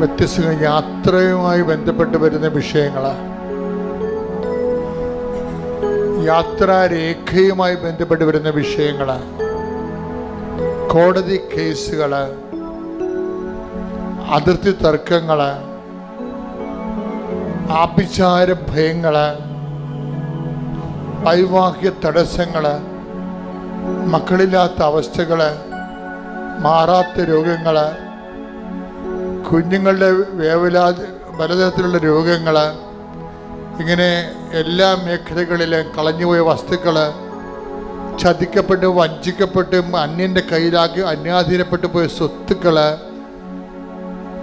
വ്യത്യസ്ത യാത്രയുമായി ബന്ധപ്പെട്ട് വരുന്ന വിഷയങ്ങൾ, യാത്രാരേഖയുമായി ബന്ധപ്പെട്ട് വരുന്ന വിഷയങ്ങൾ, കോടതി കേസുകൾ, അതിർത്തി തർക്കങ്ങൾ, ആഭിചാര ഭയങ്ങൾ, വൈവാഹിക തടസ്സങ്ങൾ, മക്കളില്ലാത്ത അവസ്ഥകൾ, മാറാത്ത രോഗങ്ങൾ, കുഞ്ഞുങ്ങളുടെ പലതരത്തിലുള്ള രോഗങ്ങൾ, ഇങ്ങനെ എല്ലാ മേഖലകളിലും കളഞ്ഞുപോയ വസ്തുക്കൾ, ചതിക്കപ്പെട്ട് വഞ്ചിക്കപ്പെട്ട് അന്യൻ്റെ കയ്യിലാക്കി അന്യാധീനപ്പെട്ടു പോയ സ്വത്തുക്കൾ,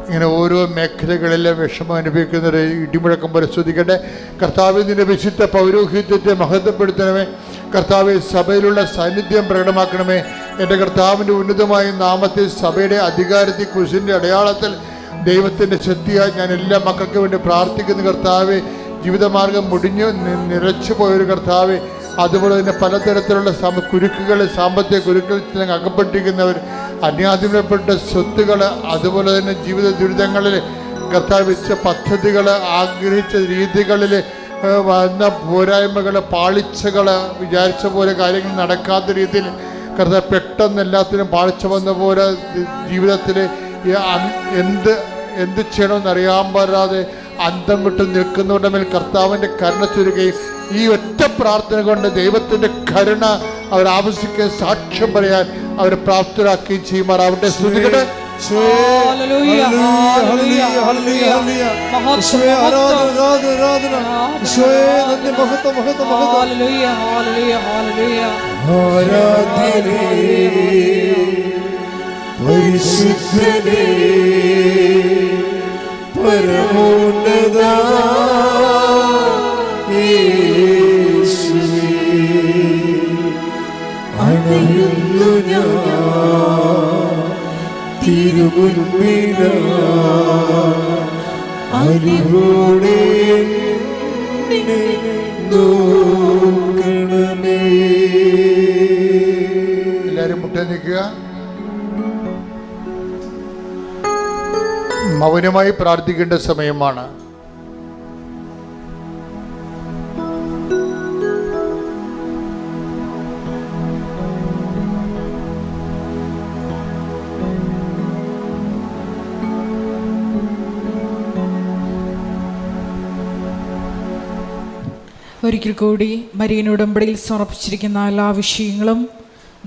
ഇങ്ങനെ ഓരോ മേഖലകളിലും വിഷമം അനുഭവിക്കുന്നവർ ഇടിമുഴക്കം പരിശോധിക്കട്ടെ. കർത്താവ് നിന്റെ വിശുദ്ധ പൗരോഹിത്യത്തെ മഹത്വപ്പെടുത്തണമേ. കർത്താവ് സഭയിലുള്ള സാന്നിധ്യം പ്രകടമാക്കണമേ. എൻ്റെ കർത്താവിൻ്റെ ഉന്നതമായ നാമത്തിൽ സഭയുടെ അധികാരത്തിൽ കുരിശിൻ്റെ അടയാളത്തിൽ ദൈവത്തിൻ്റെ ശക്തിയായി ഞാൻ എല്ലാ മക്കൾക്ക് വേണ്ടി പ്രാർത്ഥിക്കുന്നു. കർത്താവ് ജീവിതമാർഗം മുടിഞ്ഞു നിറച്ചു പോയൊരു കർത്താവ്, അതുപോലെ തന്നെ പലതരത്തിലുള്ള കുരുക്കുകൾ, സാമ്പത്തിക കുരുക്കളിൽ അകപ്പെട്ടിരിക്കുന്നവർ, അന്യാധീനപ്പെട്ട സ്വത്തുകൾ, അതുപോലെ തന്നെ ജീവിത ദുരിതങ്ങളിൽ കർത്താവ് വെച്ച പദ്ധതികൾ, ആഗ്രഹിച്ച രീതികളിൽ വന്ന പോരായ്മകൾ, പാളിച്ചകൾ, വിചാരിച്ച പോലെ കാര്യങ്ങൾ നടക്കാത്ത രീതിയിൽ കർത്താവ് പെട്ടെന്ന് എല്ലാത്തിനും പാളിച്ച വന്ന പോലെ ജീവിതത്തിൽ എന്ത് ചെയ്യണമെന്നറിയാൻ പാടാതെ അന്തം വിട്ട് നിൽക്കുന്നവരുടെ മേൽ കർത്താവിൻ്റെ കരുണ ചൊരിയുകയും ഈ ഒറ്റ പ്രാർത്ഥന കൊണ്ട് ദൈവത്തിൻ്റെ കരുണ അവർ ആവശ്യിക്കാൻ സാക്ഷ്യം പറയാൻ അവരെ പ്രാപ്തരാക്കുകയും ചെയ്യുമാറാവട്ടെ. സ്തുതിക്കട്ടെ. പരിശുദ്ധനേ പരമോന്നതാ യേശുവേ, അണയുന്നു ഞാൻ തിരുമുൻപിലാ, അറിവോടെ എന്നെ നോക്കണമേ. എല്ലാവരും മുട്ടേ നിൽക്കുക. മൗനമായി പ്രാർത്ഥിക്കേണ്ട സമയമാണ്. ഒരിക്കൽ കൂടി മരിയൻ ഉടമ്പടിയിൽ സമർപ്പിച്ചിരിക്കുന്ന എല്ലാ വിഷയങ്ങളും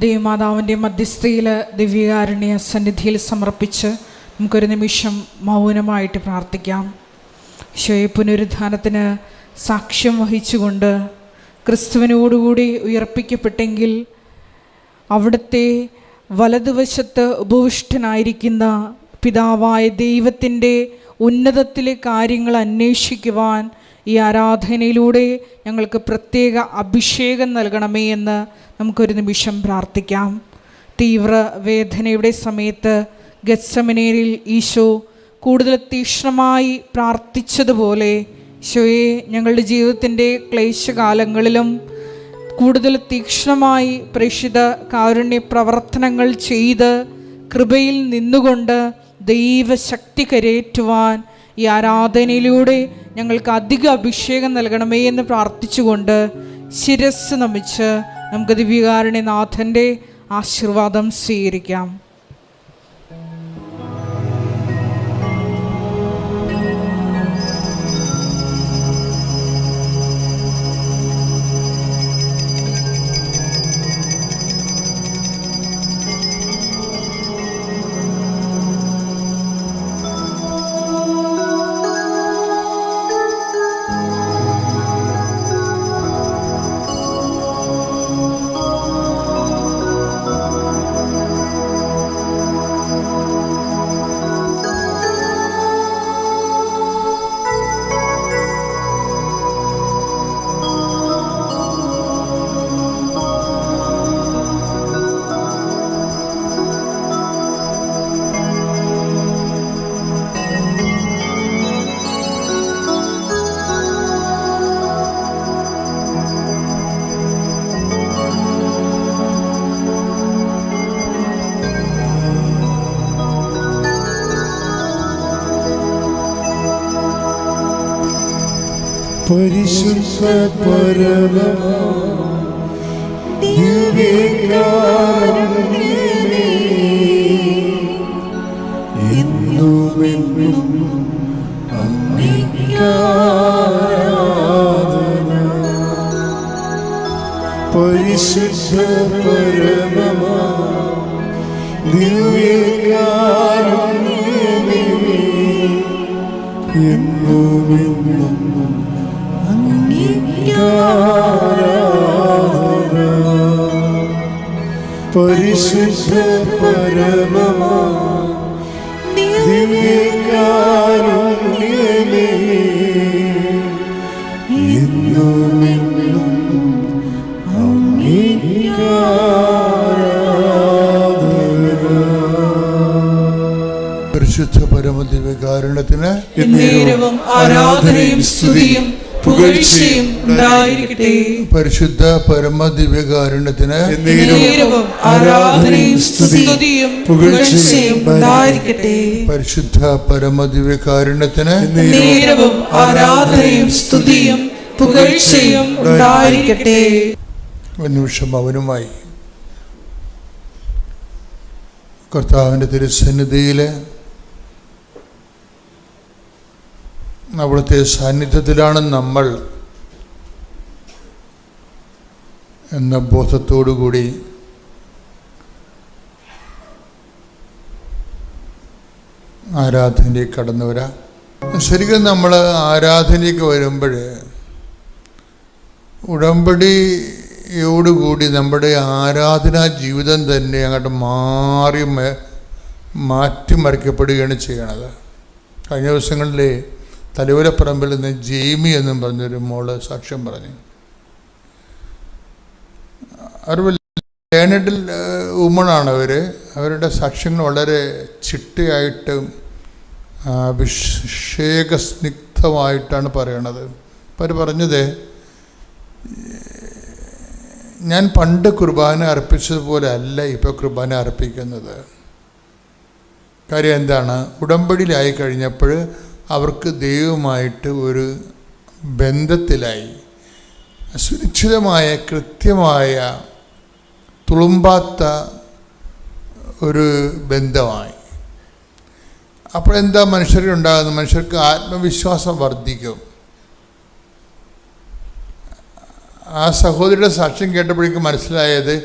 ദേവമാതാവിൻ്റെ മധ്യസ്ഥയിൽ ദിവ്യകാരുണ്യ സന്നിധിയിൽ സമർപ്പിച്ച് നമുക്കൊരു നിമിഷം മൗനമായിട്ട് പ്രാർത്ഥിക്കാം. ഈശോയെ പുനരുദ്ധാനത്തിന് സാക്ഷ്യം വഹിച്ചുകൊണ്ട് ക്രിസ്തുവിനോടുകൂടി ഉയർപ്പിക്കപ്പെട്ടെങ്കിൽ അവിടുത്തെ വലതുവശത്ത് ഉപവിഷ്ടനായിരിക്കുന്ന പിതാവായ ദൈവത്തിൻ്റെ ഉന്നതത്തിലെ കാര്യങ്ങൾ അന്വേഷിക്കുവാൻ ഈ ആരാധനയിലൂടെ ഞങ്ങൾക്ക് പ്രത്യേക അഭിഷേകം നൽകണമേ എന്ന് നമുക്കൊരു നിമിഷം പ്രാർത്ഥിക്കാം. തീവ്ര വേദനയുടെ സമയത്ത് ഗത്സമനേരിൽ ഈശോ കൂടുതൽ തീക്ഷ്ണമായി പ്രാർത്ഥിച്ചതുപോലെ ഈശോയെ ഞങ്ങളുടെ ജീവിതത്തിൻ്റെ ക്ലേശകാലങ്ങളിലും കൂടുതൽ തീക്ഷ്ണമായി പ്രേക്ഷിത കാരുണ്യ പ്രവർത്തനങ്ങൾ ചെയ്ത് കൃപയിൽ നിന്നുകൊണ്ട് ദൈവശക്തി കരയേറ്റുവാൻ ഈ ആരാധനയിലൂടെ ഞങ്ങൾക്ക് അധിക അഭിഷേകം നൽകണമേ എന്ന് പ്രാർത്ഥിച്ചുകൊണ്ട് ശിരസ് നമിച്ച് നമുക്ക് ദിവ്യകാരുണ്യനാഥൻ്റെ ആശീർവാദം സ്വീകരിക്കാം. പരിശുദ്ധ പരമമാ ദിവ്യകാരുണ്യമേ, എന്നുമെന്നും അങ്ങേക്കാരാധന. പരിശുദ്ധ പരമമാ ദിവ്യകാരുണ്യമേ, എന്നുമെന്നും അങ്ങേക്കാരാധന. പരിശുദ്ധ പരമമാ ദിവ്യകാരുണ്യമേ, എന്നുമെന്നും പരിശുദ്ധ പരമദിവ്യകാരുണ്യത്തിന് എന്നേരവും ആരാധനയും സ്തുതിയും പുകഴ്ചയും ഉണ്ടായിരിക്കട്ടെ. പരിശുദ്ധ പരമദിവ്യകാരുണ്യത്തിന് എന്നേരവും ആരാധനയും സ്തുതിയും പുകഴ്ചയും ഉണ്ടായിരിക്കട്ടെ. പരിശുദ്ധ പരമദിവ്യകാരുണ്യത്തിന് എന്നേരവും ആരാധനയും സ്തുതിയും പുകഴ്ചയും ഉണ്ടായിരിക്കട്ടെ. ഒരു നിമിഷം അവനുമായി കർത്താവിൻ്റെ തിരുസന്നിധിയിൽ അവിടുത്തെ സാന്നിധ്യത്തിലാണ് നമ്മൾ എന്ന ബോധത്തോടുകൂടി ആരാധനയിലേക്ക് കടന്നു വരാം. ശരിക്കും നമ്മൾ ആരാധനയ്ക്ക് വരുമ്പോൾ ഉടമ്പടിയോടുകൂടി നമ്മുടെ ആരാധനാ ജീവിതം തന്നെ അങ്ങോട്ട് മാറ്റിമറിക്കപ്പെടുകയാണ് ചെയ്യണത്. കഴിഞ്ഞ ദിവസങ്ങളിൽ തലവരപ്പറമ്പിൽ നിന്ന് ജെയ്മി എന്നും പറഞ്ഞൊരു മോള് സാക്ഷ്യം പറഞ്ഞു. അവർ ലേണഡിൽ വുമണാണ്. അവരുടെ സാക്ഷ്യങ്ങൾ വളരെ ചിട്ടയായിട്ടും അഭിഷേകസ്നിഗ്ധമായിട്ടാണ് പറയണത്. അപ്പം അവർ പറഞ്ഞത്, ഞാൻ പണ്ട് കുർബാന അർപ്പിച്ചതുപോലെ അല്ല ഇപ്പോൾ കുർബാന അർപ്പിക്കുന്നത്. കാര്യം എന്താണ്? ഉടമ്പടിയിലായി കഴിഞ്ഞപ്പോൾ അവർക്ക് ദൈവമായിട്ട് ഒരു ബന്ധത്തിലായി, സുനിശ്ചിതമായ കൃത്യമായ തുളുമ്പാത്ത ഒരു ബന്ധമായി. അപ്പോഴെന്താ മനുഷ്യരുണ്ടാകുന്നത്? മനുഷ്യർക്ക് ആത്മവിശ്വാസം വർദ്ധിക്കും. ആ സഹോദരിയുടെ സാക്ഷ്യം കേട്ടപ്പോഴേക്കും മനസ്സിലായത്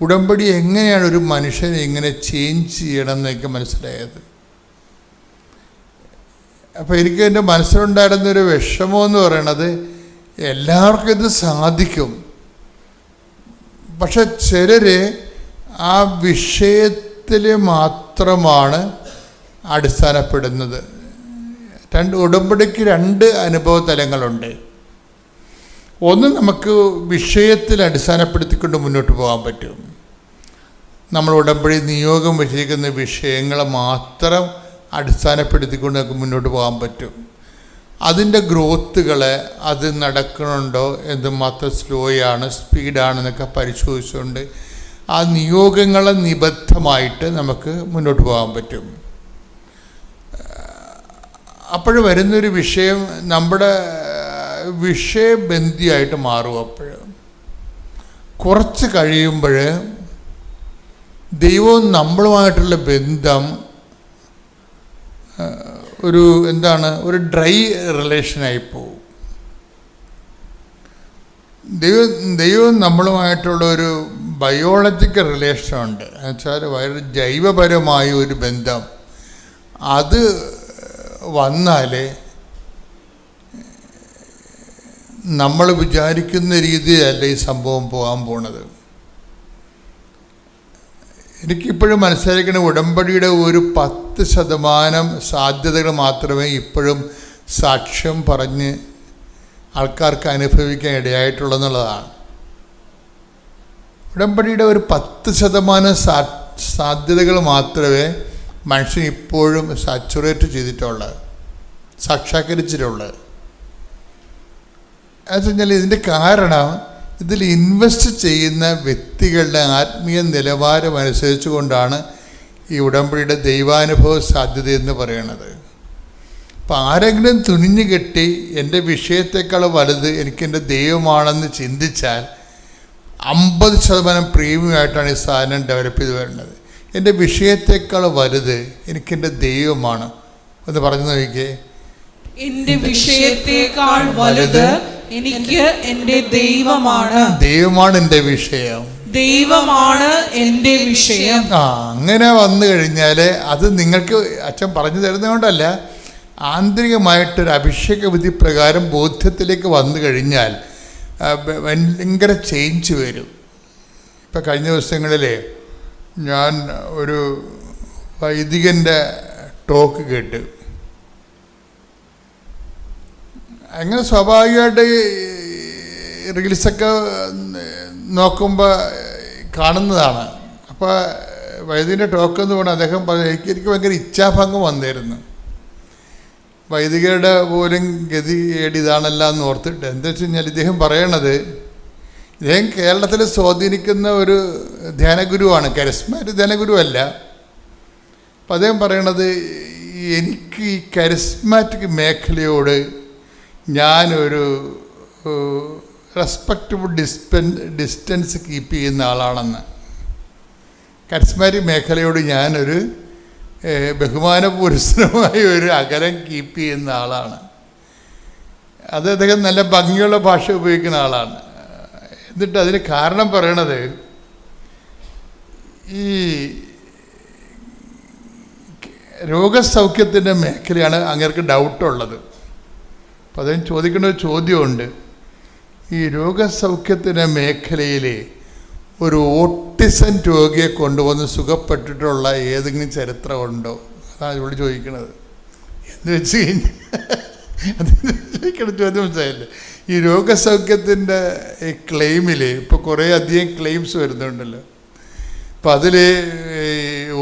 ഉടമ്പടി എങ്ങനെയാണ് ഒരു മനുഷ്യനെ ഇങ്ങനെ ചേഞ്ച് ചെയ്യണം എന്നൊക്കെ മനസ്സിലായത്. അപ്പോൾ എനിക്ക് എൻ്റെ മനസ്സിലുണ്ടായിരുന്നൊരു വിഷമമെന്ന് പറയണത്, എല്ലാവർക്കും ഇത് സാധിക്കും, പക്ഷെ ചിലർ ആ വിഷയത്തിൽ മാത്രമാണ് അടിസ്ഥാനപ്പെടുന്നത്. ഉടമ്പടിക്ക് രണ്ട് അനുഭവ തലങ്ങളുണ്ട്. ഒന്ന്, നമുക്ക് വിഷയത്തിൽ അടിസ്ഥാനപ്പെടുത്തിക്കൊണ്ട് മുന്നോട്ട് പോകാൻ പറ്റും. നമ്മൾ ഉടമ്പടി നിയോഗം വെച്ചിരിക്കുന്ന വിഷയങ്ങളെ മാത്രം അടിസ്ഥാനപ്പെടുത്തിക്കൊണ്ട് നമുക്ക് മുന്നോട്ട് പോകാൻ പറ്റും. അതിൻ്റെ ഗ്രോത്തുകളെ, അത് നടക്കണുണ്ടോ, എന്തുമാത്രം സ്ലോയാണ് സ്പീഡാണെന്നൊക്കെ പരിശോധിച്ചുകൊണ്ട് ആ നിയോഗങ്ങളെ നിബദ്ധമായിട്ട് നമുക്ക് മുന്നോട്ട് പോകാൻ പറ്റും. അപ്പോൾ വരുന്നൊരു വിഷയം നമ്മുടെ വിഷയബന്ധിയായിട്ട് മാറും. അപ്പോൾ കുറച്ച് കഴിയുമ്പോൾ ദൈവവും നമ്മളുമായിട്ടുള്ള ബന്ധം ഒരു ഡ്രൈ റിലേഷനായി പോകും. ദൈവം നമ്മളുമായിട്ടുള്ള ഒരു ബയോളജിക്കൽ റിലേഷനുണ്ട്. എന്നുവെച്ചാൽ വളരെ ജൈവപരമായ ഒരു ബന്ധം. അത് വന്നാൽ നമ്മൾ വിചാരിക്കുന്ന രീതിയിലല്ല ഈ സംഭവം പോകാൻ പോണത്. എനിക്കിപ്പോഴും മനസ്സിലാക്കുന്ന ഉടമ്പടിയുടെ ഒരു 10% സാധ്യതകൾ മാത്രമേ ഇപ്പോഴും സാക്ഷ്യം പറഞ്ഞ് ആൾക്കാർക്ക് അനുഭവിക്കാൻ ഇടയായിട്ടുള്ളതെന്നുള്ളതാണ്. ഉടമ്പടിയുടെ ഒരു 10% സാധ്യതകൾ മാത്രമേ മനുഷ്യൻ ഇപ്പോഴും സാച്ചുറേറ്റ് ചെയ്തിട്ടുള്ളത്, സാക്ഷാത്കരിച്ചിട്ടുള്ളത്. എന്ന് വെച്ചാൽ ഇതിൻ്റെ കാരണം, ഇതിൽ ഇൻവെസ്റ്റ് ചെയ്യുന്ന വ്യക്തികളുടെ ആത്മീയ നിലവാരം അനുസരിച്ച് കൊണ്ടാണ് ഈ ഉടമ്പടിയുടെ ദൈവാനുഭവ സാധ്യത എന്ന് പറയുന്നത്. അപ്പം ആരെങ്കിലും തുനിഞ്ഞു കെട്ടി എൻ്റെ വിഷയത്തെക്കാൾ വലുത് എനിക്കെൻ്റെ ദൈവമാണെന്ന് ചിന്തിച്ചാൽ 50% പ്രീമിയമായിട്ടാണ് ഈ സാധനം ഡെവലപ്പ് ചെയ്ത് വരുന്നത്. എൻ്റെ വിഷയത്തെക്കാൾ വലുത് എനിക്കെൻ്റെ ദൈവമാണ് എന്ന് പറഞ്ഞു നോക്കിക്കേ. എന്റെ വിഷയത്തെക്കാൾ വലുത് എനിക്ക് എന്റെ ദൈവമാണ്. ദൈവമാണ് എൻ്റെ വിഷയം, ദൈവമാണ് എൻ്റെ വിഷയം. അങ്ങനെ വന്നു കഴിഞ്ഞാൽ അത് നിങ്ങൾക്ക് അച്ഛൻ പറഞ്ഞു തരുന്നതുകൊണ്ടല്ല, ആന്തരികമായിട്ടൊരു അഭിഷേക വിധി പ്രകാരം ബോധ്യത്തിലേക്ക് വന്നു കഴിഞ്ഞാൽ ഭയങ്കര ചേഞ്ച് വരും. ഇപ്പം കഴിഞ്ഞ ദിവസങ്ങളിൽ ഞാൻ ഒരു വൈദികൻ്റെ ടോക്ക് കേട്ട്. അങ്ങനെ സ്വാഭാവികമായിട്ട് റീൽസൊക്കെ നോക്കുമ്പോൾ കാണുന്നതാണ്. അപ്പോൾ വൈദികൻ്റെ ടോക്ക് എന്ന് പറഞ്ഞാൽ അദ്ദേഹം പറഞ്ഞു, എനിക്ക് ഭയങ്കര ഇച്ഛാഭംഗം വന്നിരുന്നു. വൈദികരുടെ പോലും ഗതികേട് ഇതാണല്ല എന്ന് ഓർത്തിട്ട്. എന്താ വെച്ച് കഴിഞ്ഞാൽ ഇദ്ദേഹം പറയണത്, ഇദ്ദേഹം കേരളത്തിൽ സ്വാധീനിക്കുന്ന ഒരു ധ്യാനഗുരുവാണ്, കരിസ്മാറ്റിക് ധ്യാനഗുരുവല്ല. അപ്പം അദ്ദേഹം പറയണത്, എനിക്ക് ഈ കരിസ്മാറ്റിക് മേഖലയോട് ഞാനൊരു റെസ്പെക്റ്റബിൾ ഡിസ്റ്റൻസ് കീപ്പ് ചെയ്യുന്ന ആളാണെന്ന്. കരിസ്മാറ്റിക് മേഖലയോട് ഞാനൊരു ബഹുമാനപൂർവമായ ഒരു അകലം കീപ്പ് ചെയ്യുന്ന ആളാണ്. അത് അദ്ദേഹം നല്ല ഭംഗിയുള്ള ഭാഷ ഉപയോഗിക്കുന്ന ആളാണ്. എന്നിട്ട് അതിന് കാരണം പറയണത്, ഈ രോഗസൗഖ്യത്തിൻ്റെ മേഖലയാണ് അങ്ങേർക്ക് ഡൗട്ടുള്ളത്. അപ്പോൾ അദ്ദേഹം ചോദിക്കേണ്ട ഒരു ചോദ്യമുണ്ട്. ഈ രോഗസൗഖ്യത്തിൻ്റെ മേഖലയിൽ ഒരു ഓട്ടിസം രോഗിയെ കൊണ്ടുവന്ന് സുഖപ്പെട്ടിട്ടുള്ള ഏതെങ്കിലും ചരിത്രമുണ്ടോ? അതാണ് ഇവിടെ ചോദിക്കുന്നത്. എന്ന് വെച്ച് കഴിഞ്ഞാൽ ചോദിക്കേണ്ട ചോദ്യം മനസ്സിലായില്ലേ? ഈ രോഗസൗഖ്യത്തിൻ്റെ ഈ ക്ലെയിമിൽ ഇപ്പോൾ കുറേ അധികം ക്ലെയിംസ് വരുന്നുണ്ടല്ലോ. അപ്പം അതിൽ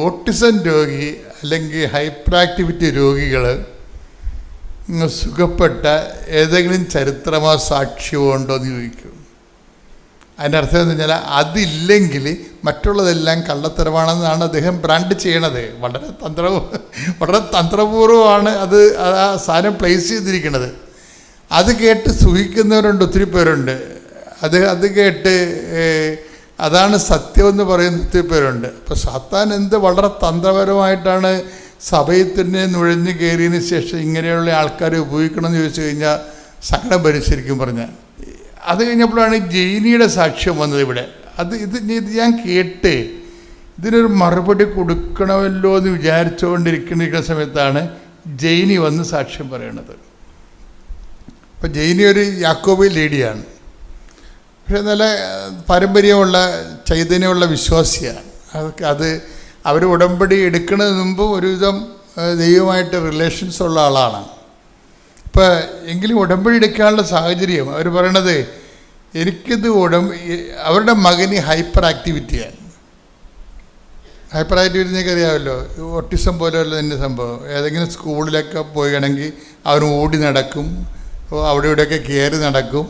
ഓട്ടിസം രോഗി അല്ലെങ്കിൽ ഹൈപ്പർ ആക്ടിവിറ്റി രോഗികൾ സുഖപ്പെട്ട ഏതെങ്കിലും ചരിത്രമോ സാക്ഷ്യമോ ഉണ്ടോ എന്ന് ചോദിക്കും. അതിൻ്റെ അർത്ഥം എന്ന് പറഞ്ഞാൽ അതില്ലെങ്കിൽ മറ്റുള്ളതെല്ലാം കള്ളത്തരമാണെന്നാണ് അദ്ദേഹം ബ്രാൻഡ് ചെയ്യണത്. വളരെ തന്ത്രപൂർവ്വമാണ് അത് ആ സാധനം പ്ലേസ് ചെയ്തിരിക്കുന്നത്. അത് കേട്ട് സുഖിക്കുന്നവരുണ്ട്, ഒത്തിരി പേരുണ്ട്. അത് കേട്ട് അതാണ് സത്യമെന്ന് പറയുന്ന ഒത്തിരി പേരുണ്ട്. അപ്പോൾ സാത്താൻ വളരെ തന്ത്രപരമായിട്ടാണ് സഭയിൽ തന്നെ നുഴഞ്ഞു കയറിയതിന് ശേഷം ഇങ്ങനെയുള്ള ആൾക്കാരെ ഉപയോഗിക്കണമെന്ന് ചോദിച്ചു കഴിഞ്ഞാൽ സങ്കടം വരും ശരിക്കും പറഞ്ഞാൽ. അത് കഴിഞ്ഞപ്പോഴാണ് ജെയിനിയുടെ സാക്ഷ്യം വന്നത് ഇവിടെ. ഇത് ഞാൻ കേട്ട് ഇതിനൊരു മറുപടി കൊടുക്കണമല്ലോ എന്ന് വിചാരിച്ചുകൊണ്ടിരിക്കുന്ന സമയത്താണ് ജെയിനി വന്ന് സാക്ഷ്യം പറയണത്. അപ്പം ജെയിനി ഒരു യാക്കോബി ലേഡിയാണ്, പക്ഷെ നല്ല പാരമ്പര്യമുള്ള ചൈതന്യമുള്ള വിശ്വാസിയാണ്. അത് അവർ ഉടമ്പടി എടുക്കുന്നതിന് മുമ്പ് ഒരുവിധം ദൈവമായിട്ട് റിലേഷൻസ് ഉള്ള ആളാണ്. ഇപ്പോൾ എങ്കിലും ഉടമ്പടി എടുക്കാനുള്ള സാഹചര്യം അവർ പറയണത്, എനിക്കിത് അവരുടെ മകന് ഹൈപ്പർ ആക്ടിവിറ്റിയാണ്. ഹൈപ്പർ ആക്ടിവിറ്റി നിങ്ങൾക്ക് അറിയാമല്ലോ, ഓട്ടിസം പോലെയുള്ള തന്നെ സംഭവം. ഏതെങ്കിലും സ്കൂളിലൊക്കെ പോവുകയാണെങ്കിൽ അവൻ ഓടി നടക്കും, അവിടെ ഇവിടെയൊക്കെ കയറി നടക്കും,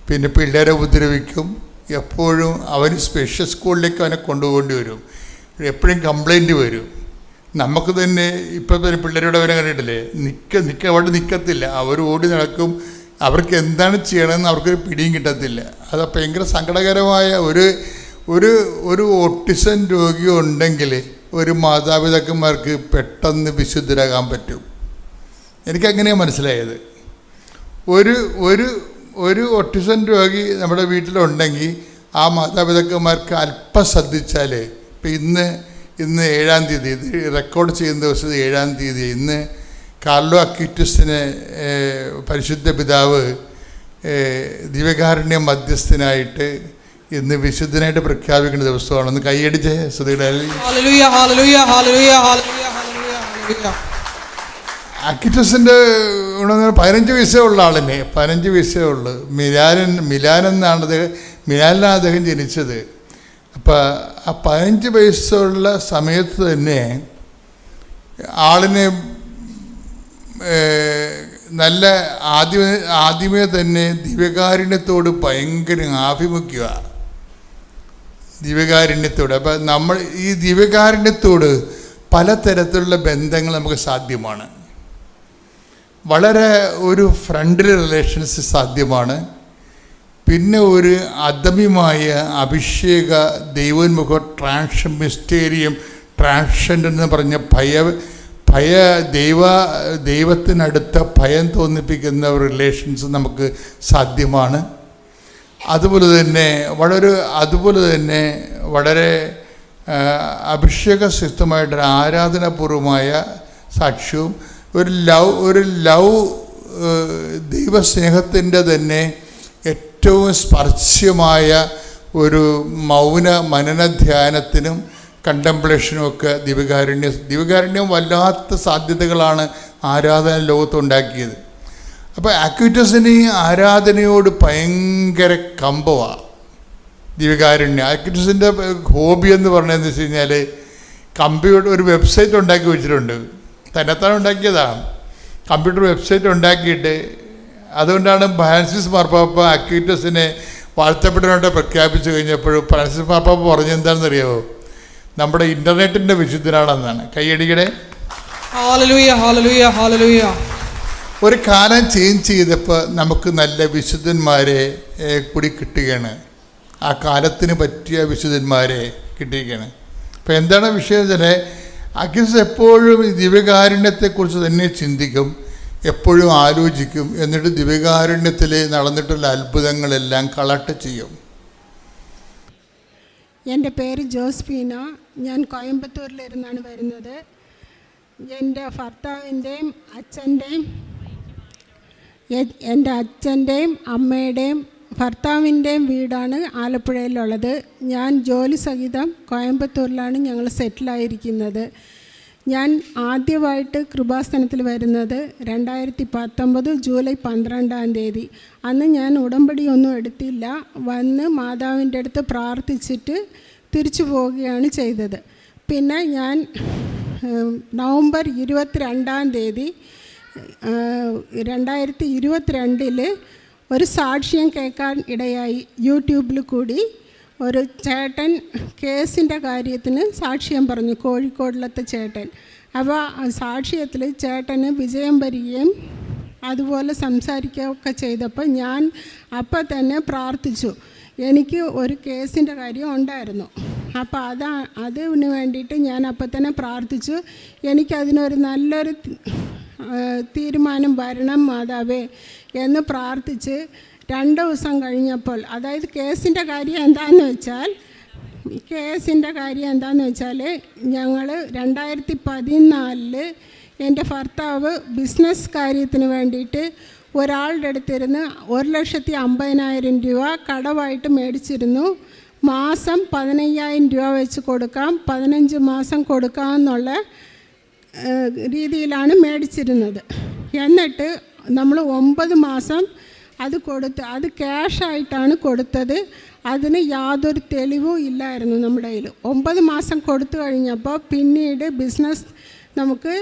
പിന്നെ പിള്ളേരെ ഉപദ്രവിക്കും. എപ്പോഴും അവന് സ്പെഷ്യൽ സ്കൂളിലേക്ക് അവനെ കൊണ്ടുപോകേണ്ടി വരും. എപ്പോഴും കംപ്ലൈൻറ്റ് വരും. നമുക്ക് തന്നെ ഇപ്പോൾ തന്നെ പിള്ളേരോട് അവരെ കണ്ടിട്ടില്ലേ, അവിടെ നിൽക്കത്തില്ല, അവർ ഓടി നടക്കും. അവർക്ക് എന്താണ് ചെയ്യണമെന്ന് അവർക്കൊരു പിടിയും കിട്ടത്തില്ല. അത് ഭയങ്കര സങ്കടകരമായ ഒരു ഓട്ടിസം രോഗി ഉണ്ടെങ്കിൽ ഒരു മാതാപിതാക്കന്മാർക്ക് പെട്ടെന്ന് വിശുദ്ധരാകാൻ പറ്റും. എനിക്കങ്ങനെയാണ് മനസ്സിലായത്. ഒരു ഓട്ടിസം രോഗി നമ്മുടെ വീട്ടിലുണ്ടെങ്കിൽ ആ മാതാപിതാക്കന്മാർക്ക് അല്പം ശ്രദ്ധിച്ചാൽ, ഇപ്പം ഇന്ന് 7-ാം തീയതി, ഇത് റെക്കോർഡ് ചെയ്യുന്ന ദിവസം 7-ാം തീയതി, ഇന്ന് കാർലോ അക്വിറ്റസിനെ പരിശുദ്ധ പിതാവ് ദിവ്യകാരുണ്യ മധ്യസ്ഥനായിട്ട് ഇന്ന് വിശുദ്ധനായിട്ട് പ്രഖ്യാപിക്കുന്ന ദിവസമാണ്. ഒന്ന് കൈയടിച്ച് അക്വിറ്റസിൻ്റെ 15 വയസ്സേ ഉള്ള ആളിനെ, 15 വയസ്സേ ഉള്ളു. മിലാനെന്നാണ് മിലാനിലാണ് അദ്ദേഹം ജനിച്ചത്. അപ്പം ആ 15 വയസ്സുള്ള സമയത്ത് തന്നെ ആളിനെ നല്ല ആദ്യമേ തന്നെ ദിവ്യകാരുണ്യത്തോട് ഭയങ്കര ആഭിമുഖ്യമാണ്. ദിവ്യകാരുണ്യത്തോട് അപ്പം നമ്മൾ ഈ ദിവ്യകാരുണ്യത്തോട് പലതരത്തിലുള്ള ബന്ധങ്ങൾ നമുക്ക് സാധ്യമാണ്. വളരെ ഒരു ഫ്രണ്ട്ലി റിലേഷൻസ് സാധ്യമാണ്. പിന്നെ ഒരു അദമ്യമായ അഭിഷേക ദൈവോന്മുഖ മിസ്റ്റേരിയം ട്രാൻഷൻ എന്ന് പറഞ്ഞ ദൈവത്തിനടുത്ത ഭയം തോന്നിപ്പിക്കുന്ന റിലേഷൻസ് നമുക്ക് സാധ്യമാണ്. അതുപോലെ തന്നെ വളരെ അഭിഷേകസിദ്ധമായിട്ടൊരു ആരാധനാപൂർവമായ സാക്ഷ്യവും ഒരു ലവ് ദൈവസ്നേഹത്തിൻ്റെ തന്നെ ഏറ്റവും സ്പർശ്യമായ ഒരു മൗന മനനധ്യാനത്തിനും കണ്ടംപ്ലേഷനും ഒക്കെ ദിവ്യകാരുണ്യം വല്ലാത്ത സാധ്യതകളാണ് ആരാധന ലോകത്തുണ്ടാക്കിയത്. അപ്പോൾ ആക്വിറ്റസിന് ഈ ആരാധനയോട് ഭയങ്കര കമ്പമാണ് ദിവ്യകാരുണ്യം. ആക്വിറ്റസിൻ്റെ ഹോബി എന്ന് പറഞ്ഞതെന്ന് വെച്ച് കഴിഞ്ഞാൽ കമ്പ്യൂട്ടർ ഒരു വെബ്സൈറ്റ് ഉണ്ടാക്കി വെച്ചിട്ടുണ്ട്. തന്നെത്താൻ ഉണ്ടാക്കിയതാണ്. കമ്പ്യൂട്ടർ വെബ്സൈറ്റ് ഉണ്ടാക്കിയിട്ട് അതുകൊണ്ടാണ് ഫ്രാൻസിസ് മാർപ്പാപ്പ ആക്വിറ്റസിനെ വാഴ്ത്തപ്പെട്ടവനായിട്ട് പ്രഖ്യാപിച്ചു കഴിഞ്ഞപ്പോഴും ഫ്രാൻസിസ് മാർപ്പാപ്പ പറഞ്ഞെന്താണെന്നറിയാമോ? നമ്മുടെ ഇൻ്റർനെറ്റിൻ്റെ വിശുദ്ധനാണെന്നാണ്. കൈയടിക്കടെ. ഒരു കാലം ചേഞ്ച് ചെയ്തപ്പോൾ നമുക്ക് നല്ല വിശുദ്ധന്മാരെ കൂടി കിട്ടുകയാണ്. ആ കാലത്തിന് പറ്റിയ വിശുദ്ധന്മാരെ കിട്ടിയിരിക്കുകയാണ്. അപ്പോൾ എന്താണ് വിഷയം വെച്ചാൽ അക്വിറ്റസ് എപ്പോഴും ദിവ്യകാരുണ്യത്തെക്കുറിച്ച് തന്നെ ചിന്തിക്കും, എപ്പോഴും ആലോചിക്കും. എന്നിട്ട് ദിവ്യകാരുണ്യത്തിൽ നടന്നിട്ടുള്ള അത്ഭുതങ്ങളെല്ലാം കളക്ട് ചെയ്യും. എൻ്റെ പേര് ജോസ്ഫീന. ഞാൻ കോയമ്പത്തൂരിലിരുന്നാണ് വരുന്നത്. എൻ്റെ ഭർത്താവിൻ്റെയും അച്ഛൻ്റെയും അമ്മയുടെയും ഭർത്താവിൻ്റെയും വീടാണ് ആലപ്പുഴയിലുള്ളത്. ഞാൻ ജോലി സഹിതം കോയമ്പത്തൂരിലാണ് ഞങ്ങൾ സെറ്റിലായിരിക്കുന്നത്. ഞാൻ ആദ്യമായിട്ട് കൃപാസനത്തിൽ വരുന്നത് 2019 ജൂലൈ 12 അന്ന് ഞാൻ ഉടമ്പടിയൊന്നും എടുത്തില്ല. വന്ന് മാതാവിൻ്റെ അടുത്ത് പ്രാർത്ഥിച്ചിട്ട് തിരിച്ചു പോവുകയാണ് ചെയ്തത്. പിന്നെ ഞാൻ നവംബർ 22 2022 ഒരു സാക്ഷ്യം കേൾക്കാൻ ഇടയായി. യൂട്യൂബിൽ കൂടി ഒരു ചേട്ടൻ കേസിൻ്റെ കാര്യത്തിന് സാക്ഷ്യം പറഞ്ഞു, കോഴിക്കോടിലത്തെ ചേട്ടൻ. അപ്പോൾ സാക്ഷ്യത്തിൽ ചേട്ടന് വിജയം വരികയും അതുപോലെ സംസാരിക്കുകയൊക്കെ ചെയ്തപ്പോൾ ഞാൻ അപ്പം തന്നെ പ്രാർത്ഥിച്ചു. എനിക്ക് ഒരു കേസിൻ്റെ കാര്യം ഉണ്ടായിരുന്നു. അപ്പോൾ അതിന് വേണ്ടിയിട്ട് ഞാൻ അപ്പം തന്നെ പ്രാർത്ഥിച്ചു. എനിക്കതിനൊരു നല്ലൊരു തീരുമാനം വരണം മാതാവേ എന്ന് പ്രാർത്ഥിച്ച് 2 ദിവസം കഴിഞ്ഞപ്പോൾ, അതായത് കേസിൻ്റെ കാര്യം എന്താണെന്ന് വെച്ചാൽ ഞങ്ങൾ 2014 എൻ്റെ ഭർത്താവ് ബിസിനസ് കാര്യത്തിന് വേണ്ടിയിട്ട് ഒരാളുടെ അടുത്തിരുന്ന് 1,50,000 രൂപ കടമായിട്ട് മേടിച്ചിരുന്നു. മാസം 15,000 രൂപ വെച്ച് കൊടുക്കാം, 15 മാസം കൊടുക്കാമെന്നുള്ള രീതിയിലാണ് മേടിച്ചിരുന്നത്. എന്നിട്ട് നമ്മൾ 9 മാസം അത് ക്യാഷായിട്ടാണ് കൊടുത്തത്. അതിന് യാതൊരു തെളിവും ഇല്ലായിരുന്നു നമ്മുടെ കയ്യിൽ. 9 മാസം കൊടുത്തു കഴിഞ്ഞപ്പോൾ പിന്നീട് ബിസിനസ് നമുക്ക്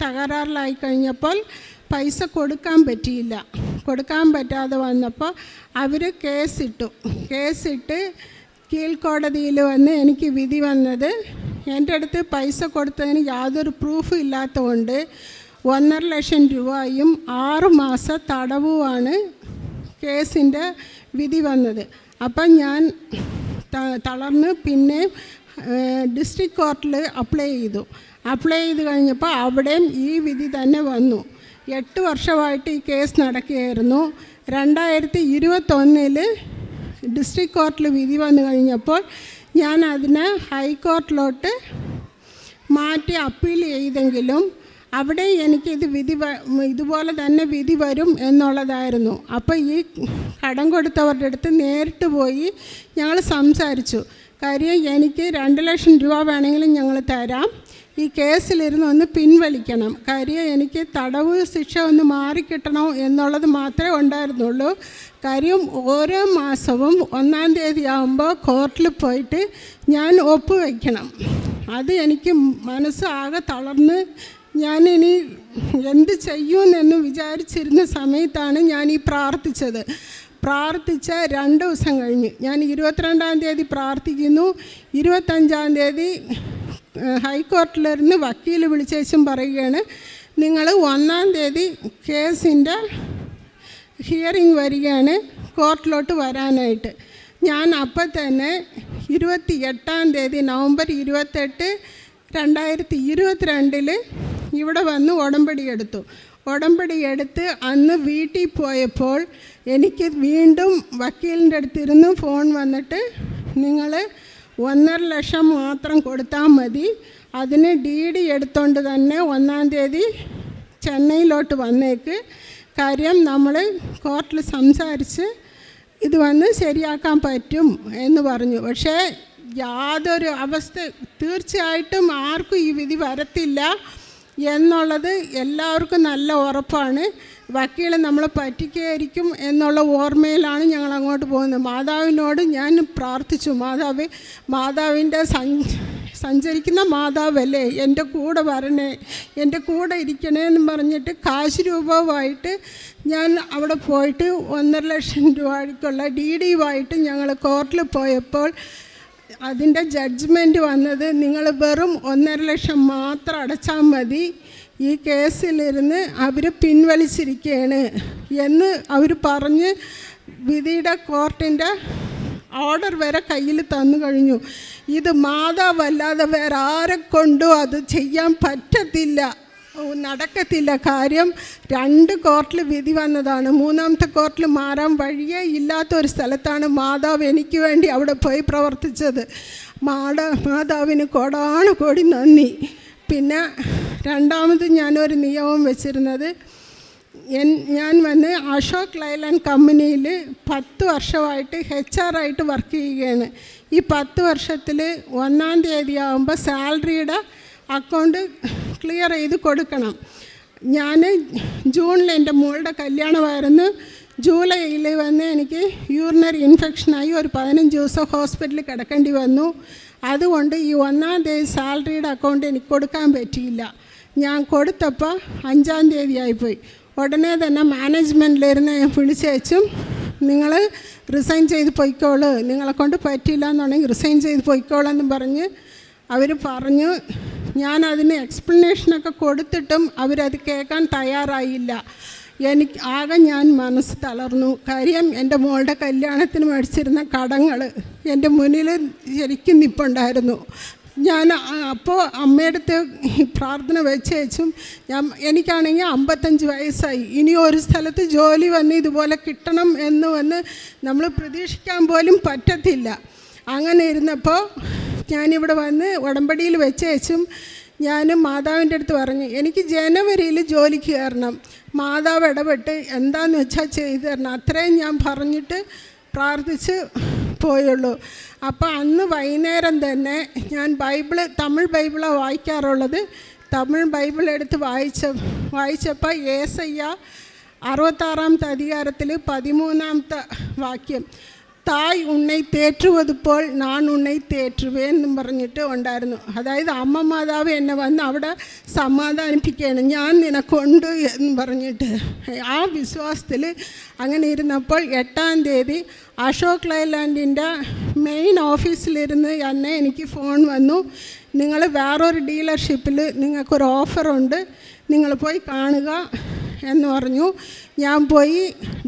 തകരാറിലായി കഴിഞ്ഞപ്പോൾ പൈസ കൊടുക്കാൻ പറ്റിയില്ല. കൊടുക്കാൻ പറ്റാതെ വന്നപ്പോൾ അവർ കേസിട്ട് കീഴ്ക്കോടതിയിൽ വന്ന് എനിക്ക് വിധി വന്നത്, എൻ്റെ അടുത്ത് പൈസ കൊടുത്തതിന് യാതൊരു പ്രൂഫും ഇല്ലാത്തതുകൊണ്ട് 1.5 ലക്ഷം രൂപയും 6 മാസ തടവുമാണ് കേസിൻ്റെ വിധി വന്നത്. അപ്പം ഞാൻ തളർന്ന് പിന്നെ ഡിസ്ട്രിക്ട് കോർട്ടിൽ അപ്ലൈ ചെയ്ത് കഴിഞ്ഞപ്പോൾ അവിടെയും ഈ വിധി തന്നെ വന്നു. 8 വർഷമായിട്ട് ഈ കേസ് നടക്കുകയായിരുന്നു. 2021 ഡിസ്ട്രിക്ട് കോർട്ടിൽ വിധി വന്നു കഴിഞ്ഞപ്പോൾ ഞാൻ അതിനെ ഹൈക്കോർട്ടിലോട്ട് മാറ്റി അപ്പീൽ ചെയ്തെങ്കിലും അവിടെ എനിക്ക് ഇതുപോലെ തന്നെ വിധി വരും എന്നുള്ളതായിരുന്നു. അപ്പോൾ ഈ കടം കൊടുത്തവരുടെ അടുത്ത് നേരിട്ട് പോയി ഞങ്ങൾ സംസാരിച്ചു. കാര്യം എനിക്ക് 2 ലക്ഷം രൂപ വേണമെങ്കിലും ഞങ്ങൾ തരാം, ഈ കേസിലിരുന്ന് ഒന്ന് പിൻവലിക്കണം. കാര്യം എനിക്ക് തടവ് ശിക്ഷ ഒന്ന് മാറിക്കിട്ടണം എന്നുള്ളത് മാത്രമേ ഉണ്ടായിരുന്നുള്ളൂ. കാര്യം ഓരോ മാസവും 1-ാം തീയതി ആകുമ്പോൾ കോർട്ടിൽ പോയിട്ട് ഞാൻ ഒപ്പുവയ്ക്കണം. അത് എനിക്ക് മനസ്സാകെ തളർന്ന് ഞാനിനി എന്ത് ചെയ്യുമെന്ന് വിചാരിച്ചിരുന്ന സമയത്താണ് ഞാൻ ഈ പ്രാർത്ഥിച്ച 2 ദിവസം കഴിഞ്ഞ് ഞാൻ 22-ാം തീയതി പ്രാർത്ഥിക്കുന്നു. 25-ാം തീയതി ഹൈക്കോർട്ടിലിരുന്ന് വക്കീൽ വിളിച്ചേച്ചും പറയുകയാണ്, നിങ്ങൾ 1-ാം തീയതി കേസിൻ്റെ ഹിയറിംഗ് വരികയാണ് കോർട്ടിലോട്ട് വരാനായിട്ട്. ഞാൻ അപ്പം തന്നെ 28-ാം തീയതി നവംബർ 28, 2022 ഇവിടെ വന്ന് ഉടമ്പടി എടുത്ത് അന്ന് വീട്ടിൽ പോയപ്പോൾ എനിക്ക് വീണ്ടും വക്കീലിൻ്റെ അടുത്തിരുന്ന് ഫോൺ വന്നിട്ട് നിങ്ങൾ 1.5 ലക്ഷം മാത്രം കൊടുത്താൽ മതി, അതിന് DD എടുത്തോണ്ട് തന്നെ 1-ാം തീയതി ചെന്നൈയിലോട്ട് വന്നേക്ക്, കാര്യം നമ്മൾ കോർട്ടിൽ സംസാരിച്ച് ഇത് വന്ന് ശരിയാക്കാൻ പറ്റും എന്ന് പറഞ്ഞു. പക്ഷേ യാതൊരു അവസ്ഥ തീർച്ചയായിട്ടും ആർക്കും ഈ വിധി വരത്തില്ല എന്നുള്ളത് എല്ലാവർക്കും നല്ല ഉറപ്പാണ്. വക്കീൽ നമ്മളെ പറ്റിക്കുകയായിരിക്കും എന്നുള്ള ഓർമ്മയിലാണ് ഞങ്ങൾ അങ്ങോട്ട് പോകുന്നത്. മാതാവിനോട് ഞാൻ പ്രാർത്ഥിച്ചു, മാതാവിൻ്റെ സഞ്ചരിക്കുന്ന മാതാവല്ലേ, എൻ്റെ കൂടെ വരണേ, എൻ്റെ കൂടെ ഇരിക്കണേ എന്ന് പറഞ്ഞിട്ട് കാശ് രൂപമായിട്ട് ഞാൻ അവിടെ പോയിട്ട് 1.5 ലക്ഷം രൂപയ്ക്കുള്ള DD-യുമായിട്ട് ഞങ്ങൾ കോർട്ടിൽ പോയപ്പോൾ അതിൻ്റെ ജഡ്ജ്മെൻറ്റ് വന്നത് നിങ്ങൾ വെറും 1.5 ലക്ഷം മാത്രം അടച്ചാൽ മതി, ഈ കേസിലിരുന്ന് അവർ പിൻവലിച്ചിരിക്കുകയാണ് എന്ന് അവർ പറഞ്ഞ് വിധിയുടെ കോർട്ടിൻ്റെ ഓർഡർ വരെ കയ്യിൽ തന്നു കഴിഞ്ഞു. ഇത് മാതാവല്ലാതെ വേറെ ആരെ കൊണ്ടും അത് ചെയ്യാൻ പറ്റത്തില്ല, നടക്കത്തില്ല. കാര്യം 2 കോർട്ടിൽ വിധി വന്നതാണ്. 3-ാമത്തെ കോർട്ടിൽ മാറാൻ വഴിയേ ഇല്ലാത്ത ഒരു സ്ഥലത്താണ് മാതാവ് എനിക്ക് വേണ്ടി അവിടെ പോയി പ്രവർത്തിച്ചത്. മാതാവിന് കോടാനുകോടി നന്ദി. പിന്നെ രണ്ടാമത് ഞാനൊരു നിയമം വെച്ചിരുന്നത്, ഞാൻ വന്ന് അശോക് ലൈലാൻഡ് കമ്പനിയിൽ 10 വർഷമായിട്ട് HR ആയിട്ട് വർക്ക് ചെയ്യുകയാണ്. ഈ 10 വർഷത്തിൽ 1-ാം തീയതി ആകുമ്പോൾ സാലറിയുടെ അക്കൗണ്ട് ക്ലിയർ ചെയ്ത് കൊടുക്കണം. ഞാൻ ജൂണിൽ എൻ്റെ മോളുടെ കല്യാണമായിരുന്നു. ജൂലൈയിൽ വന്ന് എനിക്ക് യൂറിനറി ഇൻഫെക്ഷനായി ഒരു 15 ദിവസം ഹോസ്പിറ്റലിൽ കിടക്കേണ്ടി വന്നു. അതുകൊണ്ട് ഈ 1-ാം തീയതി സാലറിയുടെ അക്കൗണ്ട് എനിക്ക് കൊടുക്കാൻ പറ്റിയില്ല. ഞാൻ കൊടുത്തപ്പോൾ 5-ാം തീയതി ആയിപ്പോയി. ഉടനെ തന്നെ മാനേജ്മെൻറ്റിലിരുന്ന് വിളിച്ചേച്ചും നിങ്ങൾ റിസൈൻ ചെയ്ത് പൊയ്ക്കോളൂ, നിങ്ങളെക്കൊണ്ട് പറ്റില്ല എന്നുണ്ടെങ്കിൽ റിസൈൻ ചെയ്ത് പൊയ്ക്കോളെന്ന് പറഞ്ഞ് അവർ പറഞ്ഞു. ഞാനതിന് എക്സ്പ്ലനേഷനൊക്കെ കൊടുത്തിട്ടും അവരത് കേൾക്കാൻ തയ്യാറായില്ല. ഞാൻ മനസ്സ് തളർന്നു. കാര്യം എൻ്റെ മോളുടെ കല്യാണത്തിന് മേടിച്ചിരുന്ന കടങ്ങൾ എൻ്റെ മുന്നിൽ ശരിക്കും നിൽപ്പുണ്ടായിരുന്നു. ഞാൻ അപ്പോൾ അമ്മയുടെ അടുത്ത് പ്രാർത്ഥന വെച്ചും എനിക്കാണെങ്കിൽ 55 വയസ്സായി. ഇനി ഒരു സ്ഥലത്ത് ജോലി വന്ന് ഇതുപോലെ കിട്ടണം എന്ന് വന്ന് നമ്മൾ പ്രതീക്ഷിക്കാൻ പോലും പറ്റത്തില്ല. അങ്ങനെ ഇരുന്നപ്പോൾ ഞാനിവിടെ വന്ന് ഉടമ്പടിയിൽ വെച്ചും ഞാൻ മാതാവിൻ്റെ അടുത്ത് പറഞ്ഞു, എനിക്ക് ജനുവരിയിൽ ജോലിക്ക് കയറണം, മാതാവ് ഇടപെട്ട് എന്താണെന്ന് വെച്ചാൽ ചെയ്തു തരണം. അത്രയും ഞാൻ പറഞ്ഞിട്ട് പ്രാർത്ഥിച്ച് പോയുള്ളൂ. അപ്പോൾ അന്ന് വൈകുന്നേരം തന്നെ ഞാൻ തമിഴ് ബൈബിളാണ് വായിക്കാറുള്ളത്. തമിഴ് ബൈബിൾ എടുത്ത് വായിച്ചപ്പോൾ യേശയ്യ 66-ാമത്തെ അധികാരത്തിൽ 13-ാമത്തെ വാക്യം, തായ് ഉണ്ണை തേറ്റുവത് പോൽ ഞാൻ ഉണ്ണை തേറ്റുവേൻ എന്നും പറഞ്ഞിട്ട് ഉണ്ടായിരുന്നു. അതായത് അമ്മ മാതാവ് എന്നെ വന്ന് അവിടെ സമാധാനിപ്പിക്കുകയാണ്, ഞാൻ നിനക്കുണ്ട് എന്ന് പറഞ്ഞിട്ട്. ആ വിശ്വാസത്തിൽ അങ്ങനെ ഇരുന്നപ്പോൾ 8-ാം തീയതി അശോക് ലൈലാൻഡിൻ്റെ മെയിൻ ഓഫീസിലിരുന്ന് തന്നെ എനിക്ക് ഫോൺ വന്നു, നിങ്ങൾ വേറൊരു ഡീലർഷിപ്പിൽ നിങ്ങൾക്കൊരു ഓഫറുണ്ട്, നിങ്ങൾ പോയി കാണുക എന്ന് പറഞ്ഞു. ഞാൻ പോയി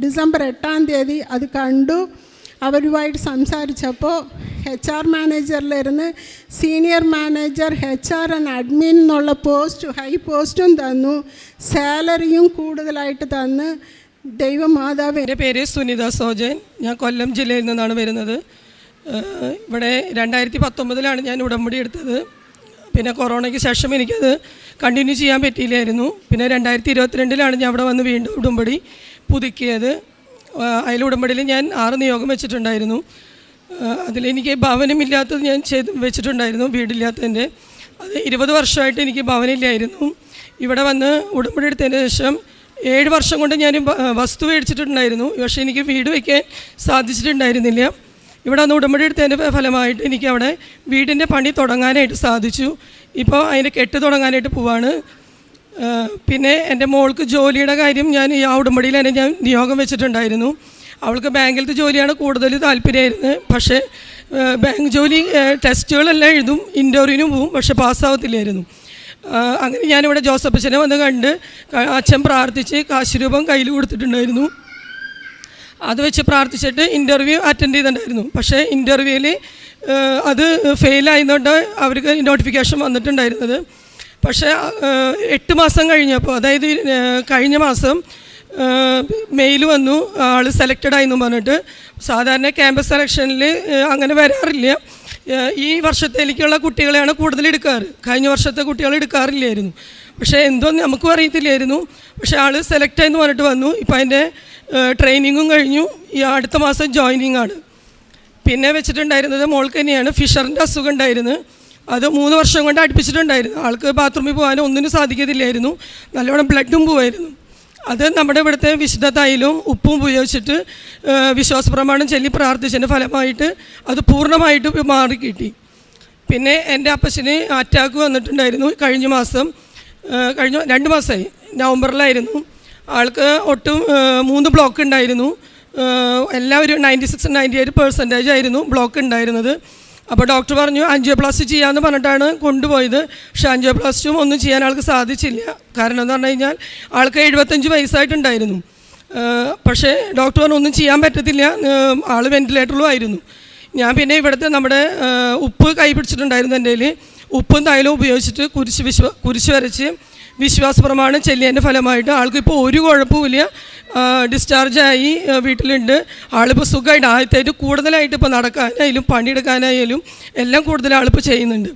ഡിസംബർ 8-ാം തീയതി അത് കണ്ടു. അവരുമായിട്ട് സംസാരിച്ചപ്പോൾ HR മാനേജറിലിരുന്ന് senior manager HR and admin എന്നുള്ള ഹൈ പോസ്റ്റും തന്നു, സാലറിയും കൂടുതലായിട്ട് തന്ന്. ദൈവമാതാവ്. എൻ്റെ പേര് സുനിത സോജൻ, ഞാൻ കൊല്ലം ജില്ലയിൽ നിന്നാണ് വരുന്നത്. ഇവിടെ 2019-ലാണ് ഞാൻ ഉടമ്പടി എടുത്തത്. പിന്നെ കൊറോണയ്ക്ക് ശേഷം എനിക്കത് കണ്ടിന്യൂ ചെയ്യാൻ പറ്റിയില്ലായിരുന്നു. പിന്നെ 2022-ലാണ് ഞാൻ അവിടെ വന്ന് വീണ്ടും ഉടമ്പടി പുതുക്കിയത്. അതിൽ ഉടമ്പടിയിൽ ഞാൻ 6 നിയോഗം വെച്ചിട്ടുണ്ടായിരുന്നു. അതിലെനിക്ക് ഭവനമില്ലാത്തത് ഞാൻ വെച്ചിട്ടുണ്ടായിരുന്നു, വീടില്ലാത്തതിൻ്റെ. അത് 20 വർഷമായിട്ട് എനിക്ക് ഭവനമില്ലായിരുന്നു. ഇവിടെ വന്ന് ഉടമ്പടി എടുത്തതിന് ശേഷം 7 വർഷം കൊണ്ട് ഞാൻ വസ്തു മേടിച്ചിട്ടുണ്ടായിരുന്നു, പക്ഷേ എനിക്ക് വീട് വയ്ക്കാൻ സാധിച്ചിട്ടുണ്ടായിരുന്നില്ല. ഇവിടെ വന്ന് ഉടമ്പടി എടുത്തതിൻ്റെ ഫലമായിട്ട് എനിക്ക് അവിടെ വീടിൻ്റെ പണി തുടങ്ങാനായിട്ട് സാധിച്ചു. ഇപ്പോൾ അതിൻ്റെ കെട്ട് തുടങ്ങാനായിട്ട് പോവാണ്. പിന്നെ എൻ്റെ മോൾക്ക് ജോലിയുടെ കാര്യം ഞാൻ ഈ ഉടമ്പടിയിൽ തന്നെ ഞാൻ നിയോഗം വെച്ചിട്ടുണ്ടായിരുന്നു. അവൾക്ക് ബാങ്കിലത്തെ ജോലിയാണ് കൂടുതൽ താല്പര്യമായിരുന്നത്. പക്ഷേ ബാങ്ക് ജോലി ടെസ്റ്റുകളെല്ലാം എഴുതും, ഇൻ്റർവ്യൂവിനും പോവും, പക്ഷേ പാസ്സാവത്തില്ലായിരുന്നു. അങ്ങനെ ഞാനിവിടെ ജോസഫച്ചനെ വന്ന് കണ്ട് അച്ഛൻ പ്രാർത്ഥിച്ച് കാശുരൂപം കയ്യിൽ കൊടുത്തിട്ടുണ്ടായിരുന്നു. അത് വെച്ച് പ്രാർത്ഥിച്ചിട്ട് ഇൻ്റർവ്യൂ അറ്റൻഡ് ചെയ്തിട്ടുണ്ടായിരുന്നു. പക്ഷേ ഇൻ്റർവ്യൂവിൽ അത് ഫെയിലായതുകൊണ്ട് അവർക്ക് നോട്ടിഫിക്കേഷൻ വന്നിട്ടുണ്ടായിരുന്നത്. പക്ഷേ 8 മാസം കഴിഞ്ഞപ്പോൾ, അതായത് കഴിഞ്ഞ മാസം മെയിൽ വന്നു, ആൾ സെലക്റ്റഡ് ആയെന്നും പറഞ്ഞിട്ട്. സാധാരണ ക്യാമ്പസ് സെലക്ഷനിൽ അങ്ങനെ വരാറില്ല. ഈ വർഷത്തേക്കുള്ള കുട്ടികളെയാണ് കൂടുതൽ എടുക്കാറ്. കഴിഞ്ഞ വർഷത്തെ കുട്ടികൾ എടുക്കാറില്ലായിരുന്നു. പക്ഷേ എന്തോ നമുക്കും അറിയത്തില്ലായിരുന്നു. പക്ഷേ ആൾ സെലക്ട് ആയെന്ന് പറഞ്ഞിട്ട് വന്നു. ഇപ്പം അതിൻ്റെ ട്രെയിനിങ്ങും കഴിഞ്ഞു. ഈ അടുത്ത മാസം ജോയിനിങ് ആണ്. പിന്നെ വെച്ചിട്ടുണ്ടായിരുന്നത് മോൾക്ക് തന്നെയാണ് ഫിഷറിൻ്റെ അസുഖം ഉണ്ടായിരുന്നു. അത് 3 വർഷം കൊണ്ട് അടുപ്പിച്ചിട്ടുണ്ടായിരുന്നു. ആൾക്ക് ബാത്റൂമിൽ പോകാനും ഒന്നിനും സാധിക്കത്തില്ലായിരുന്നു. നല്ലോണം ബ്ലഡും പോവായിരുന്നു. അത് നമ്മുടെ ഇവിടുത്തെ വിശുദ്ധ തൈലവും ഉപ്പും ഉപയോഗിച്ചിട്ട് വിശ്വാസപ്രമാണം ചൊല്ലി പ്രാർത്ഥിച്ചതിൻ്റെ ഫലമായിട്ട് അത് പൂർണ്ണമായിട്ട് മാറിക്കിട്ടി. പിന്നെ എൻ്റെ അപ്പച്ചന് അറ്റാക്ക് വന്നിട്ടുണ്ടായിരുന്നു കഴിഞ്ഞ 2 മാസമായി, നവംബറിലായിരുന്നു. ആൾക്ക് ഒട്ടും 3 ബ്ലോക്ക് ഉണ്ടായിരുന്നു. എല്ലാവരും 96-98% ആയിരുന്നു ബ്ലോക്ക് ഉണ്ടായിരുന്നത്. അപ്പോൾ ഡോക്ടർ പറഞ്ഞു ആൻജിയോപ്ലാസ്റ്റി ചെയ്യാമെന്ന് പറഞ്ഞിട്ടാണ് കൊണ്ടുപോയത്. പക്ഷേ ആൻജിയോപ്ലാസ്റ്റിയും ഒന്നും ചെയ്യാൻ ആൾക്ക് സാധിച്ചില്ല. കാരണം എന്ന് പറഞ്ഞു കഴിഞ്ഞാൽ ആൾക്ക് 75 വയസ്സായിട്ടുണ്ടായിരുന്നു. പക്ഷേ ഡോക്ടർ പറഞ്ഞു ഒന്നും ചെയ്യാൻ പറ്റത്തില്ല, ആൾ വെൻറ്റിലേറ്ററിലും ആയിരുന്നു. ഞാൻ പിന്നെ ഇവിടുത്തെ നമ്മുടെ ഉപ്പ് കൈ പിടിച്ചിട്ടുണ്ടായിരുന്നു. എൻ്റെ കയ്യിൽ ഉപ്പും തൈലവും ഉപയോഗിച്ചിട്ട് കുരിശ് വരച്ച് വിശ്വാസപ്രമാണം ചെല്ലിയതിൻ്റെ ഫലമായിട്ട് ആൾക്കിപ്പോൾ ഒരു കുഴപ്പമില്ല. ഡിസ്ചാർജായി വീട്ടിലുണ്ട്. ആളിപ്പോൾ സുഖമായിട്ട് ആദ്യത്തേക്ക് കൂടുതലായിട്ട് ഇപ്പോൾ നടക്കാനായാലും പണിയെടുക്കാനായാലും എല്ലാം കൂടുതൽ ആളിപ്പോൾ ചെയ്യുന്നുണ്ട്.